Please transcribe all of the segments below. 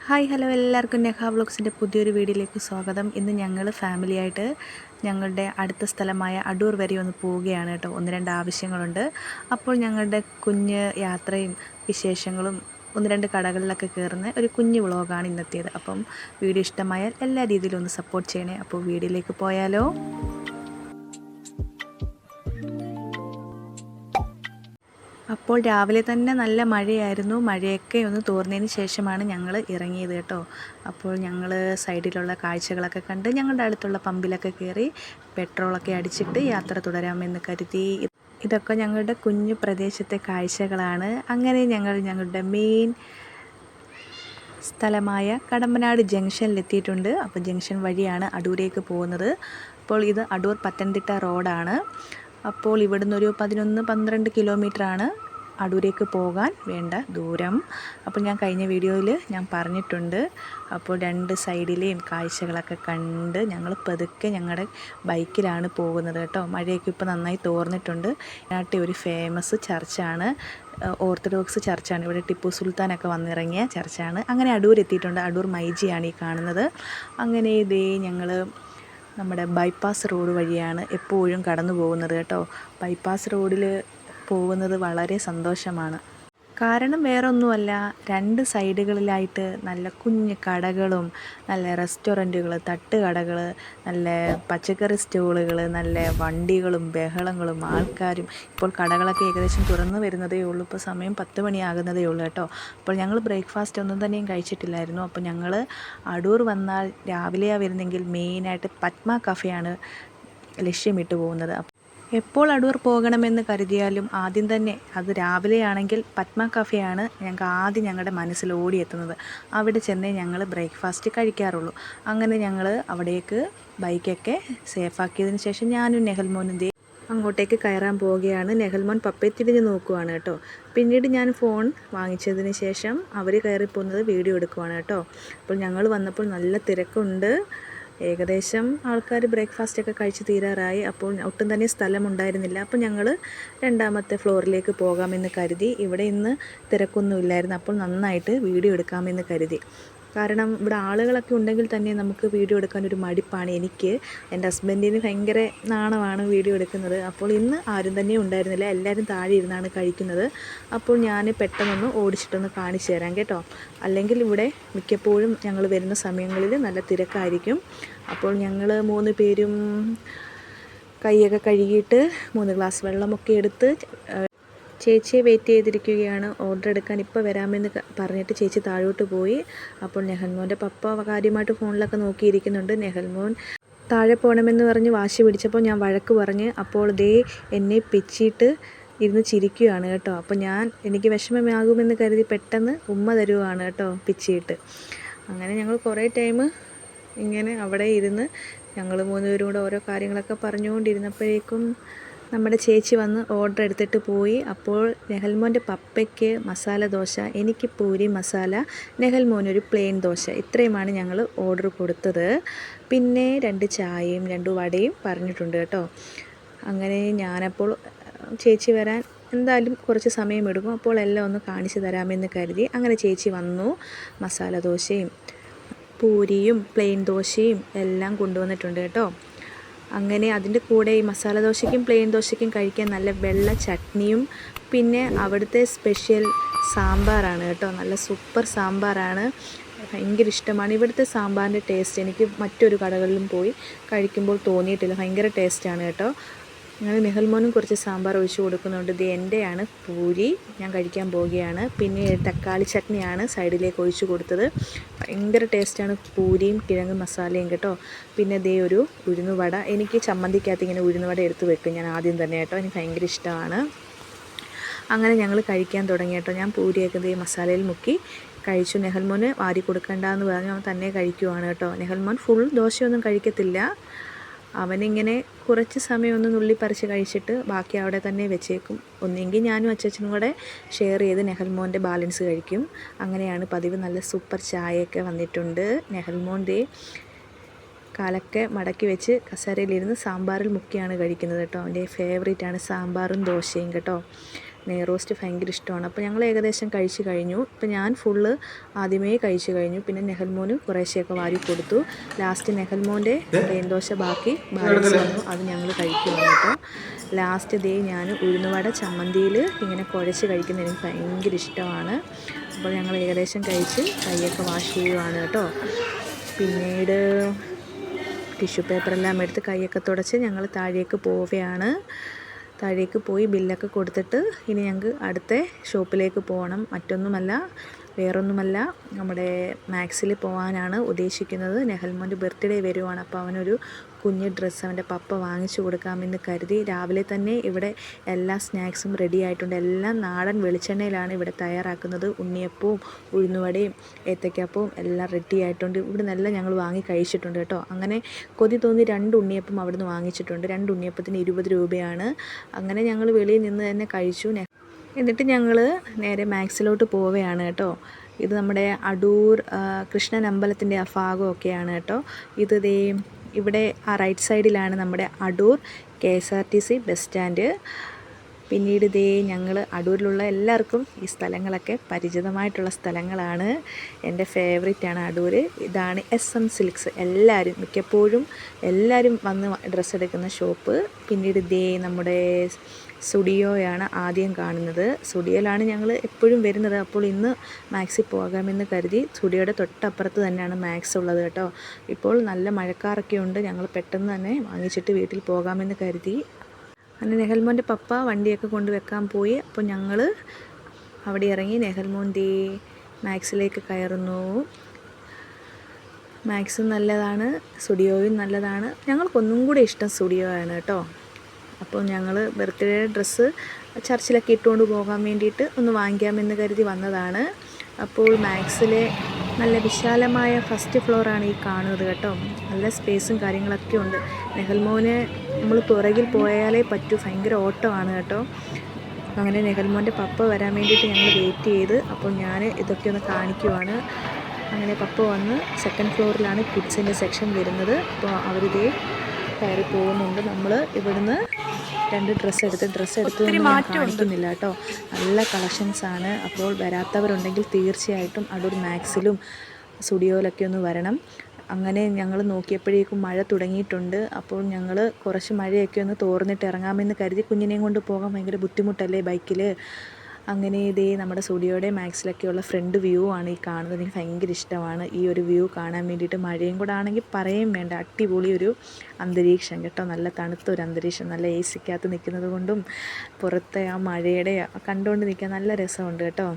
Hi hello എല്ലാവർക്കും നെഹ വ്ളോഗ്സിൻ്റെ പുതിയൊരു വീഡിയോയിലേക്ക് സ്വാഗതം. ഇന്ന് ഞങ്ങൾ ഫാമിലിയായിട്ട് ഞങ്ങളുടെ അടുത്ത സ്ഥലമായ അടൂർ വരെ ഒന്ന് പോവുകയാണ് കേട്ടോ. 1-2 ആവശ്യങ്ങളുണ്ട്. അപ്പോൾ ഞങ്ങളുടെ കുഞ്ഞ് യാത്രയും വിശേഷങ്ങളും 1-2 കടകളിലൊക്കെ കയറുന്ന ഒരു കുഞ്ഞു വ്ളോഗാണ് ഇന്നത്തേത്. അപ്പം വീഡിയോ ഇഷ്ടമായാൽ എല്ലാ രീതിയിലും ഒന്ന് സപ്പോർട്ട് ചെയ്യണേ. അപ്പോൾ വീഡിയോയിലേക്ക് പോയാലോ. അപ്പോൾ രാവിലെ തന്നെ നല്ല മഴയായിരുന്നു. മഴയൊക്കെ ഒന്ന് തോർന്നതിന് ശേഷമാണ് ഞങ്ങൾ ഇറങ്ങിയത് കേട്ടോ. അപ്പോൾ ഞങ്ങൾ സൈഡിലുള്ള കാഴ്ചകളൊക്കെ കണ്ട് ഞങ്ങളുടെ അടുത്തുള്ള പമ്പിലൊക്കെ കയറി പെട്രോളൊക്കെ അടിച്ചിട്ട് യാത്ര തുടരാമെന്ന് കരുതി. ഇതൊക്കെ ഞങ്ങളുടെ കുഞ്ഞു പ്രദേശത്തെ കാഴ്ചകളാണ്. അങ്ങനെ ഞങ്ങൾ ഞങ്ങളുടെ മെയിൻ സ്ഥലമായ കടമ്പനാട് ജംഗ്ഷനിലെത്തിയിട്ടുണ്ട്. അപ്പോൾ ജംഗ്ഷൻ വഴിയാണ് അടൂരേക്ക് പോകുന്നത്. അപ്പോൾ ഇത് അടൂർ പത്തനംതിട്ട റോഡാണ്. അപ്പോൾ ഇവിടുന്ന് ഒരു 11-12 കിലോമീറ്ററാണ് അടൂരേക്ക് പോകാൻ വേണ്ട ദൂരം. അപ്പോൾ ഞാൻ കഴിഞ്ഞ വീഡിയോയിൽ ഞാൻ പറഞ്ഞിട്ടുണ്ട്. അപ്പോൾ 2 സൈഡിലെയും കാഴ്ചകളൊക്കെ കണ്ട് ഞങ്ങൾ പതുക്കെ ഞങ്ങളുടെ ബൈക്കിലാണ് പോകുന്നത് കേട്ടോ. മഴയൊക്കെ ഇപ്പോൾ നന്നായി തോർന്നിട്ടുണ്ട്. നാട്ടിൽ ഒരു ഫേമസ് ചർച്ചാണ്, ഓർത്തഡോക്സ് ചർച്ചാണ്. ഇവിടെ ടിപ്പു സുൽത്താനൊക്കെ വന്നിറങ്ങിയ ചർച്ചാണ്. അങ്ങനെ അടൂർ എത്തിയിട്ടുണ്ട്. അടൂർ മൈജിയാണ് ഈ കാണുന്നത്. അങ്ങനെ ഇതേ ഞങ്ങൾ നമ്മുടെ ബൈപ്പാസ് റോഡ് വഴിയാണ് എപ്പോഴും കടന്നു പോകുന്നത് കേട്ടോ. ബൈപ്പാസ് റോഡിൽ പോകുന്നത് വളരെ സന്തോഷമാണ്. കാരണം വേറൊന്നുമല്ല, 2 സൈഡുകളിലായിട്ട് നല്ല കുഞ്ഞു കടകളും നല്ല റെസ്റ്റോറൻറ്റുകൾ, തട്ടുകടകൾ, നല്ല പച്ചക്കറി സ്റ്റോളുകൾ, നല്ല വണ്ടികളും ബഹളങ്ങളും ആൾക്കാരും. ഇപ്പോൾ കടകളൊക്കെ ഏകദേശം തുറന്നു വരുന്നതേ ഉള്ളൂ. ഇപ്പോൾ സമയം 10 മണിയാകുന്നതേ ഉള്ളൂ കേട്ടോ. അപ്പോൾ ഞങ്ങൾ ബ്രേക്ക്ഫാസ്റ്റ് ഒന്നും തന്നെയും കഴിച്ചിട്ടില്ലായിരുന്നു. അപ്പോൾ ഞങ്ങൾ അടൂർ വന്നാൽ രാവിലെയാണ് വരുന്നെങ്കിൽ മെയിനായിട്ട് പത്മ കഫേയാണ് ലക്ഷ്യമിട്ട് പോകുന്നത്. എപ്പോൾ അടൂർ പോകണമെന്ന് കരുതിയാലും ആദ്യം തന്നെ അത് രാവിലെയാണെങ്കിൽ പത്മ കഫേയാണ് ഞങ്ങൾക്ക് ആദ്യം ഞങ്ങളുടെ മനസ്സിൽ ഓടിയെത്തുന്നത്. അവിടെ ചെന്നേ ഞങ്ങൾ ബ്രേക്ക്ഫാസ്റ്റ് കഴിക്കാറുള്ളൂ. അങ്ങനെ ഞങ്ങൾ അവിടേക്ക് ബൈക്കൊക്കെ സേഫാക്കിയതിന് ശേഷം ഞാനും നെഹൽമോനും അങ്ങോട്ടേക്ക് കയറാൻ പോവുകയാണ്. നെഹൽമോൻ പപ്പയെ തിരിഞ്ഞ് നോക്കുവാണ് കേട്ടോ. പിന്നീട് ഞാൻ ഫോൺ വാങ്ങിച്ചതിന് ശേഷം അവർ കയറിപ്പോകുന്നത് വീഡിയോ എടുക്കുവാണ് കേട്ടോ. അപ്പോൾ ഞങ്ങൾ വന്നപ്പോൾ നല്ല തിരക്കുണ്ട്. ഏകദേശം ആൾക്കാർ ബ്രേക്ക്ഫാസ്റ്റൊക്കെ കഴിച്ച് തീരാറായി. അപ്പോൾ ഒട്ടും തന്നെ സ്ഥലമുണ്ടായിരുന്നില്ല. അപ്പോൾ ഞങ്ങൾ 2ാമത്തെ ഫ്ലോറിലേക്ക് പോകാമെന്ന് കരുതി. ഇവിടെ ഇന്ന് തിരക്കൊന്നുമില്ലായിരുന്നു. അപ്പോൾ നന്നായിട്ട് വീഡിയോ എടുക്കാമെന്ന് കരുതി. കാരണം ഇവിടെ ആളുകളൊക്കെ ഉണ്ടെങ്കിൽ തന്നെ നമുക്ക് വീഡിയോ എടുക്കാൻ ഒരു മടിപ്പാണ്. എനിക്ക്, എൻ്റെ ഹസ്ബൻഡിന് ഭയങ്കര നാണമാണ് വീഡിയോ എടുക്കുന്നത്. അപ്പോൾ ഇന്ന് ആരും തന്നെ ഉണ്ടായിരുന്നില്ല. എല്ലാവരും താഴെ ഇരുന്നാണ് കഴിക്കുന്നത്. അപ്പോൾ ഞാൻ പെട്ടെന്നൊന്ന് ഓടിച്ചിട്ടൊന്ന് കാണിച്ചു തരാം കേട്ടോ. അല്ലെങ്കിൽ ഇവിടെ മിക്കപ്പോഴും ഞങ്ങൾ വരുന്ന സമയങ്ങളിൽ നല്ല തിരക്കായിരിക്കും. അപ്പോൾ ഞങ്ങൾ 3 പേരും കൈയൊക്കെ കഴുകിയിട്ട് 3 ഗ്ലാസ് വെള്ളമൊക്കെ എടുത്ത് ചേച്ചിയെ വെയിറ്റ് ചെയ്തിരിക്കുകയാണ്. ഓർഡർ എടുക്കാൻ ഇപ്പോൾ വരാമെന്ന് പറഞ്ഞിട്ട് ചേച്ചി താഴോട്ട് പോയി. അപ്പോൾ നെഹൽമോൻ്റെ പപ്പ കാര്യമായിട്ട് ഫോണിലൊക്കെ നോക്കിയിരിക്കുന്നുണ്ട്. നെഹൽമോൻ താഴെ പോകണമെന്ന് പറഞ്ഞ് വാശി പിടിച്ചപ്പോൾ ഞാൻ വഴക്ക് പറഞ്ഞ് അപ്പോൾ എന്നെ പിച്ചിയിട്ട് ഇരുന്ന് ചിരിക്കുകയാണ് കേട്ടോ. അപ്പോൾ എനിക്ക് വിഷമമാകുമെന്ന് കരുതി പെട്ടെന്ന് ഉമ്മ തരുവാണ് കേട്ടോ പിച്ചിയിട്ട്. അങ്ങനെ ഞങ്ങൾ കുറേ ടൈം ഇങ്ങനെ അവിടെ ഇരുന്ന് ഞങ്ങൾ 3 പേരും കൂടെ ഓരോ കാര്യങ്ങളൊക്കെ പറഞ്ഞുകൊണ്ടിരുന്നപ്പോഴേക്കും നമ്മുടെ ചേച്ചി വന്ന് ഓർഡർ എടുത്തിട്ട് പോയി. അപ്പോൾ നെഹൽമോൻ്റെ പപ്പയ്ക്ക് മസാല ദോശ, എനിക്ക് പൂരി മസാല, നെഹൽമോനൊരു പ്ലെയിൻ ദോശ, ഇത്രയുമാണ് ഞങ്ങൾ ഓർഡർ കൊടുത്തത്. പിന്നെ 2 ചായയും 2 വടയും പറഞ്ഞിട്ടുണ്ട് കേട്ടോ. അങ്ങനെ ഞാനപ്പോൾ ചേച്ചി വരാൻ എന്തായാലും കുറച്ച് സമയമെടുക്കും. അപ്പോൾ എല്ലാം ഒന്ന് കാണിച്ചു തരാമെന്ന് കരുതി. അങ്ങനെ ചേച്ചി വന്നു. മസാല ദോശയും പൂരിയും പ്ലെയിൻ ദോശയും എല്ലാം കൊണ്ടുവന്നിട്ടുണ്ട് കേട്ടോ. അങ്ങനെ അതിൻ്റെ കൂടെ ഈ മസാല ദോശയ്ക്കും പ്ലെയിൻ ദോശയ്ക്കും കഴിക്കാൻ നല്ല വെള്ള ചട്നിയും പിന്നെ അവിടുത്തെ സ്പെഷ്യൽ സാമ്പാറാണ് കേട്ടോ. നല്ല സൂപ്പർ സാമ്പാറാണ്. ഭയങ്കര ഇഷ്ടമാണ് ഇവിടുത്തെ സാമ്പാറിൻ്റെ ടേസ്റ്റ്. എനിക്ക് മറ്റൊരു കടകളിലും പോയി കഴിക്കുമ്പോൾ തോന്നിയിട്ടില്ല. ഭയങ്കര ടേസ്റ്റാണ് കേട്ടോ. അങ്ങനെ നെഹൽമോനും കുറച്ച് സാമ്പാർ ഒഴിച്ച് കൊടുക്കുന്നുണ്ട്. ഇത് എൻ്റെയാണ് പൂരി, ഞാൻ കഴിക്കാൻ പോവുകയാണ്. പിന്നെ തക്കാളി ചട്നിയാണ് സൈഡിലേക്ക് ഒഴിച്ച് കൊടുത്തത്. ഭയങ്കര ടേസ്റ്റാണ് പൂരിയും കിഴങ്ങ് മസാലയും കേട്ടോ. പിന്നെ ഒരു ഉഴുന്നുവട. എനിക്ക് ചമ്മന്തിക്കകത്ത് ഇങ്ങനെ ഉഴുന്നുവട എടുത്ത് വെക്കും ഞാൻ ആദ്യം തന്നെ കേട്ടോ. എനിക്ക് ഭയങ്കര ഇഷ്ടമാണ്. അങ്ങനെ ഞങ്ങൾ കഴിക്കാൻ തുടങ്ങി കേട്ടോ. ഞാൻ പൂരിയൊക്കെ മസാലയിൽ മുക്കി കഴിച്ചു. നെഹൽമോന് വാരി കൊടുക്കണ്ടെന്ന് പറഞ്ഞ് അവൻ തന്നെ കഴിക്കുവാണ് കേട്ടോ. നെഹൽമോൻ ഫുൾ ദോശയൊന്നും കഴിക്കത്തില്ല. അവനിങ്ങനെ കുറച്ച് സമയം ഒന്ന് നുള്ളിപ്പറിച്ച് കഴിച്ചിട്ട് ബാക്കി അവിടെ തന്നെ വെച്ചേക്കും. ഒന്നെങ്കിൽ ഞാനും അച്ഛനും കൂടെ ഷെയർ ചെയ്ത് നെഹൽമോൻ്റെ ബാലൻസ് കഴിക്കും. അങ്ങനെയാണ് പതിവ്. നല്ല സൂപ്പർ ചായയൊക്കെ വന്നിട്ടുണ്ട്. നെഹൽമോൻ കാലൊക്കെ മടക്കി വെച്ച് കസേരയിലിരുന്ന് സാമ്പാറിൽ മുക്കിയാണ് കഴിക്കുന്നത് കേട്ടോ. അവൻ്റെ ഫേവറേറ്റാണ് സാമ്പാറും ദോശയും കേട്ടോ. നെയ് റോസ്റ്റ് ഭയങ്കര ഇഷ്ടമാണ്. അപ്പോൾ ഞങ്ങൾ ഏകദേശം കഴിച്ച് കഴിഞ്ഞു. ഇപ്പോൾ ഞാൻ ഫുള്ള് ആദ്യമേ കഴിച്ച് കഴിഞ്ഞു. പിന്നെ നെഹൽമോന് കുറേശ്ശെയൊക്കെ വാരി കൊടുത്തു. ലാസ്റ്റ് നെഹൽമോൻ്റെ തേൻദോശ ബാലൻസ് വന്നു, അത് ഞങ്ങൾ കഴിക്കുവാണ് കേട്ടോ. ലാസ്റ്റ് ഞാൻ ഉഴുന്നുവട ചമ്മന്തിയിൽ ഇങ്ങനെ കുഴച്ച് കഴിക്കുന്നത് എനിക്ക് ഭയങ്കര ഇഷ്ടമാണ്. അപ്പോൾ ഞങ്ങൾ ഏകദേശം കഴിച്ച് കൈയൊക്കെ വാഷ് ചെയ്യുവാണ് കേട്ടോ. പിന്നീട് ടിഷ്യൂ പേപ്പറെല്ലാം എടുത്ത് കൈയൊക്കെ തുടച്ച് ഞങ്ങൾ താഴേക്ക് പോവുകയാണ്. താഴേക്ക് പോയി ബില്ലൊക്കെ കൊടുത്തിട്ട് ഇനി ഞങ്ങൾക്ക് അടുത്ത ഷോപ്പിലേക്ക് പോകണം. വേറൊന്നുമല്ല, നമ്മുടെ മാക്സിൽ പോകാനാണ് ഉദ്ദേശിക്കുന്നത്. നെഹൽമോൻ്റെ ബർത്ത്ഡേ വരുവാണ്. അപ്പോൾ അവനൊരു കുഞ്ഞ് ഡ്രസ്സ് അവൻ്റെ പപ്പ വാങ്ങിച്ചു കൊടുക്കാമെന്ന് കരുതി രാവിലെ തന്നെ ഇവിടെ എല്ലാ സ്നാക്സും റെഡി ആയിട്ടുണ്ട്. എല്ലാം നാടൻ വെളിച്ചെണ്ണയിലാണ് ഇവിടെ തയ്യാറാക്കുന്നത്. ഉണ്ണിയപ്പവും ഉഴുന്നുവടയും ഏത്തയ്ക്കാപ്പവും എല്ലാം റെഡി ആയിട്ടുണ്ട്. ഇവിടെ നിന്നെല്ലാം ഞങ്ങൾ വാങ്ങി കഴിച്ചിട്ടുണ്ട് കേട്ടോ. അങ്ങനെ കൊതി തോന്നി 2 ഉണ്ണിയപ്പം അവിടുന്ന് വാങ്ങിച്ചിട്ടുണ്ട്. 2 ഉണ്ണിയപ്പത്തിന് 20 രൂപയാണ്. അങ്ങനെ ഞങ്ങൾ വെളിയിൽ നിന്ന് തന്നെ കഴിച്ചു. എന്നിട്ട് ഞങ്ങൾ നേരെ മാക്സിലോട്ട് പോവുകയാണ് കേട്ടോ. ഇത് നമ്മുടെ അടൂർ കൃഷ്ണൻ അമ്പലത്തിൻ്റെ ആ ഭാഗമൊക്കെയാണ് കേട്ടോ. ഇവിടെ ആ റൈറ്റ് സൈഡിലാണ് നമ്മുടെ അടൂർ KSRTC ബസ് സ്റ്റാൻഡ്. പിന്നീട് ഞങ്ങൾ അടൂരിലുള്ള എല്ലാവർക്കും ഈ സ്ഥലങ്ങളൊക്കെ പരിചിതമായിട്ടുള്ള സ്ഥലങ്ങളാണ്. എൻ്റെ ഫേവറേറ്റാണ് അടൂർ. ഇതാണ് SM സിൽക്സ്. മിക്കപ്പോഴും എല്ലാവരും വന്ന് ഡ്രസ്സ് എടുക്കുന്ന ഷോപ്പ്. പിന്നീട് നമ്മുടെ സ്റ്റുഡിയോയാണ് ആദ്യം കാണുന്നത്. സ്റ്റുഡിയോയിലാണ് ഞങ്ങൾ എപ്പോഴും വരുന്നത്. അപ്പോൾ ഇന്ന് മാക്സിൽ പോകാമെന്ന് കരുതി സ്റ്റുഡിയോയുടെ തൊട്ടപ്പുറത്ത് തന്നെയാണ് മാക്സ് ഉള്ളത് കേട്ടോ. ഇപ്പോൾ നല്ല മഴക്കാറൊക്കെ ഉണ്ട്. ഞങ്ങൾ പെട്ടെന്ന് തന്നെ വാങ്ങിച്ചിട്ട് വീട്ടിൽ പോകാമെന്ന് കരുതി. അങ്ങനെ നെഹൽമോൻ്റെ പപ്പ വണ്ടിയൊക്കെ കൊണ്ടുവെക്കാൻ പോയി. അപ്പോൾ ഞങ്ങൾ അവിടെ ഇറങ്ങി നെഹൽമോൻ മാക്സിലേക്ക് കയറുന്നു. മാക്സും നല്ലതാണ്, സ്റ്റുഡിയോയും നല്ലതാണ്. ഞങ്ങൾക്കൊന്നും കൂടി ഇഷ്ടം സ്റ്റുഡിയോ ആണ് കേട്ടോ. അപ്പോൾ ഞങ്ങൾ ബർത്ത്ഡേ ഡ്രസ്സ് ചർച്ചിലൊക്കെ ഇട്ടുകൊണ്ട് പോകാൻ വേണ്ടിയിട്ട് ഒന്ന് വാങ്ങിക്കാമെന്ന് കരുതി വന്നതാണ്. അപ്പോൾ മാക്സിലെ നല്ല വിശാലമായ ഫസ്റ്റ് ഫ്ലോറാണ് ഈ കാണുന്നത് കേട്ടോ. നല്ല സ്പേസും കാര്യങ്ങളൊക്കെ ഉണ്ട്. നെഹൽമോന് നമ്മൾ പുറകിൽ പോയാലേ പറ്റൂ. ഭയങ്കര ഓട്ടമാണ് കേട്ടോ. അങ്ങനെ നെഹൽമോൻ്റെ പപ്പ വരാൻ വേണ്ടിയിട്ട് ഞങ്ങൾ വെയിറ്റ് ചെയ്ത്. അപ്പോൾ ഞാൻ ഇതൊക്കെ ഒന്ന് കാണിക്കുവാണ്. അങ്ങനെ പപ്പ വന്ന് 2nd ഫ്ലോറിലാണ് കിഡ്സിൻ്റെ സെക്ഷൻ വരുന്നത്. അപ്പോൾ അവരിതേ കയറി പോകുന്നുണ്ട്. നമ്മൾ ഇവിടുന്ന് 2 ഡ്രസ്സ് എടുത്ത് ഞാൻ കാണിക്കുന്നില്ല കേട്ടോ. നല്ല കളക്ഷൻസാണ്. അപ്പോൾ വരാത്തവരുണ്ടെങ്കിൽ തീർച്ചയായിട്ടും അടൂർ മാക്സിലും സ്റ്റുഡിയോയിലൊക്കെ ഒന്ന് വരണം. അങ്ങനെ ഞങ്ങൾ നോക്കിയപ്പോഴേക്കും മഴ തുടങ്ങിയിട്ടുണ്ട്. അപ്പോൾ ഞങ്ങൾ കുറച്ച് മഴയൊക്കെ ഒന്ന് തോർന്നിട്ട് ഇറങ്ങാമെന്ന് കരുതി. കുഞ്ഞിനെയും കൊണ്ട് പോകാൻ ഭയങ്കര ബുദ്ധിമുട്ടല്ലേ ബൈക്കിൽ. അങ്ങനെ നമ്മുടെ സ്റ്റുഡിയോയുടെ മാക്സിലൊക്കെയുള്ള ഫ്രണ്ട് വ്യൂ ആണ് ഈ കാണുന്നത്. എനിക്ക് ഭയങ്കര ഇഷ്ടമാണ് ഈ ഒരു വ്യൂ കാണാൻ വേണ്ടിയിട്ട്. മഴയും കൂടെ ആണെങ്കിൽ പറയുകയും വേണ്ട, അടിപൊളി ഒരു അന്തരീക്ഷം കേട്ടോ. നല്ല തണുത്തൊരു അന്തരീക്ഷം, നല്ല AC-ക്കകത്ത് നിൽക്കുന്നത് കൊണ്ടും പുറത്തെ ആ മഴയുടെ കണ്ടുകൊണ്ട് നിൽക്കാൻ നല്ല രസമുണ്ട് കേട്ടോ.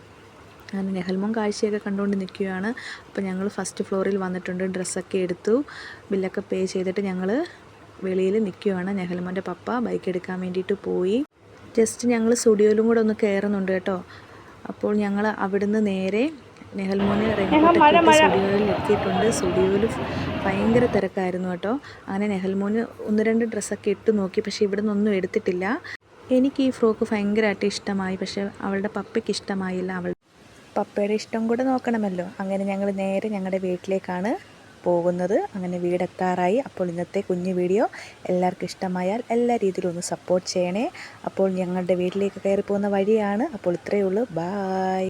അങ്ങനെ നെഹൽമോൻ കാഴ്ചയൊക്കെ കണ്ടുകൊണ്ട് നിൽക്കുകയാണ്. അപ്പോൾ ഞങ്ങൾ ഫസ്റ്റ് ഫ്ലോറിൽ വന്നിട്ടുണ്ട്. ഡ്രസ്സൊക്കെ എടുത്തു, ബില്ലൊക്കെ പേ ചെയ്തിട്ട് ഞങ്ങൾ വെളിയിൽ നിൽക്കുകയാണ്. നെഹൽമോൻ്റെ പപ്പ ബൈക്ക് എടുക്കാൻ വേണ്ടിയിട്ട് പോയി. ജസ്റ്റ് ഞങ്ങൾ സ്റ്റുഡിയോയിലും കൂടെ ഒന്ന് കയറുന്നുണ്ട് കേട്ടോ. അപ്പോൾ ഞങ്ങൾ അവിടുന്ന് നേരെ നെഹൽമോനെ റെയിൻകോട്ടൊക്കെ സ്റ്റുഡിയോയിൽ എത്തിയിട്ടുണ്ട്. സ്റ്റുഡിയോയിൽ ഭയങ്കര തിരക്കായിരുന്നു കേട്ടോ. അങ്ങനെ നെഹൽമോന് 1-2 ഡ്രസ്സൊക്കെ ഇട്ട് നോക്കി, പക്ഷേ ഇവിടെ നിന്നൊന്നും എടുത്തിട്ടില്ല. എനിക്ക് ഈ ഫ്രോക്ക് ഭയങ്കരമായിട്ട് ഇഷ്ടമായി, പക്ഷേ അവളുടെ പപ്പയ്ക്ക് ഇഷ്ടമായില്ല. പപ്പയുടെ ഇഷ്ടം കൂടെ നോക്കണമല്ലോ. അങ്ങനെ ഞങ്ങൾ നേരെ ഞങ്ങളുടെ വീട്ടിലേക്കാണ് പോകുന്നത്. അങ്ങനെ വീടെത്താറായി. അപ്പോൾ ഇന്നത്തെ കുഞ്ഞു വീഡിയോ എല്ലാവർക്കും ഇഷ്ടമായാൽ എല്ലാ രീതിയിലും ഒന്ന് സപ്പോർട്ട് ചെയ്യണേ. അപ്പോൾ ഞങ്ങളുടെ വീട്ടിലേക്ക് കയറി പോകുന്ന വഴിയാണ്. അപ്പോൾ ഇത്രയേ ഉള്ളൂ. ബായ്.